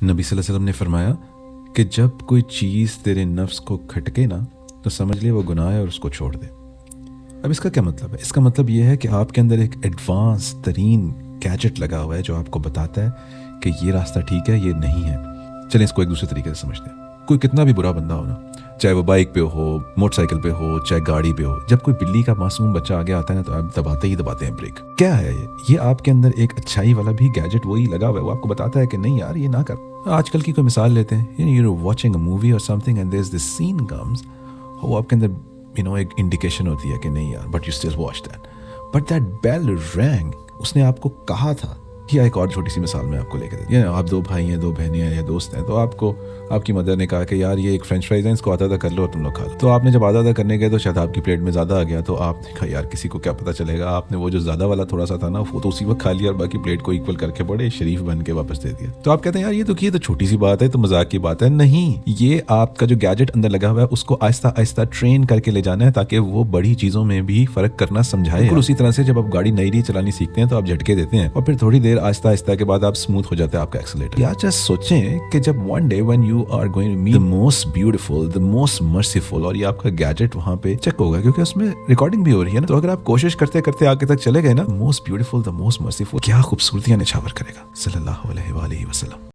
नबी सल्लल्लाहु अलैहि वसल्लम ने फरमाया कि जब कोई चीज़ तेरे नफ्स को खटके ना तो समझ ले वो गुनाह है और उसको छोड़ दे। अब इसका क्या मतलब है? इसका मतलब ये है कि आपके अंदर एक एडवांस तरीन गैजेट लगा हुआ है जो आपको बताता है कि ये रास्ता ठीक है, ये नहीं है। चलें इसको एक दूसरे तरीके से समझते हैं। कोई कितना भी बुरा बंदा हो ना, चाहे वो बाइक पे हो, मोटरसाइकिल पे हो, चाहे गाड़ी पे हो, जब कोई बिल्ली का मासूम बच्चा आगे आता है ना तो आप दबाते ही दबाते हैं ब्रेक। क्या है ये आपके अंदर एक अच्छाई वाला भी गैजेट वही लगा हुआ है, वो आपको बताता है कि नहीं यार ये ना कर। आजकल की कोई मिसाल लेते हैं, you know watching a movie और something and there is this scene comes, वो आपके अंदर एक इंडिकेशन होती है कि नहीं यार, but you still watch that, but that bell rang, उसने आपको कहा था। या एक और छोटी सी मिसाल मैं आपको लेकर देती हूँ। आप दो भाई हैं, दो बहनें हैं या दोस्त हैं, तो आपको आपकी मदर ने कहा कि यार ये एक फ्रेंच फ्राइज है, इसको आधा आधा कर लो और तुम लोग खा लो। तो आपने जब आधा आधा करने गए तो शायद आपकी प्लेट में ज़्यादा आ गया, तो आपने कहा यार किसी को क्या पता चलेगा, आपने वो जो ज़्यादा वाला थोड़ा सा था ना वो तो उसी वक्त खा लिया और बाकी प्लेट को इक्वल करके बड़े शरीफ बन के वापस दे दिया। तो आप कहते हैं यार ये तो छोटी सी बात है, तो मजाक की बात है। नहीं, ये आपका जो गैजेट अंदर लगा हुआ है उसको आहिस्ता आहिस्ता ट्रेन करके ले जाना है ताकि वो बड़ी चीज़ों में भी फर्क करना समझाए। बिल्कुल उसी तरह से जब आप गाड़ी नई चलानी सीखते हैं तो आप झटके देते हैं और फिर थोड़ी देर आहिस्ता आहिस्ता के बाद आप स्मूथ हो जाते हैं आपका एक्सीलरेटर। या जस्ट सोचें कि जब one day when you are going to meet the most beautiful, the most merciful, और ये आपका गैजेट वहां पे चेक होगा क्योंकि उसमें रिकॉर्डिंग भी हो रही है ना, तो अगर आप कोशिश करते करते आगे तक चले गए ना, most beautiful, the most merciful, क्या खूबसूरतियां निछावर करेगा सल्लल्लाहु अलैहि वसल्लम।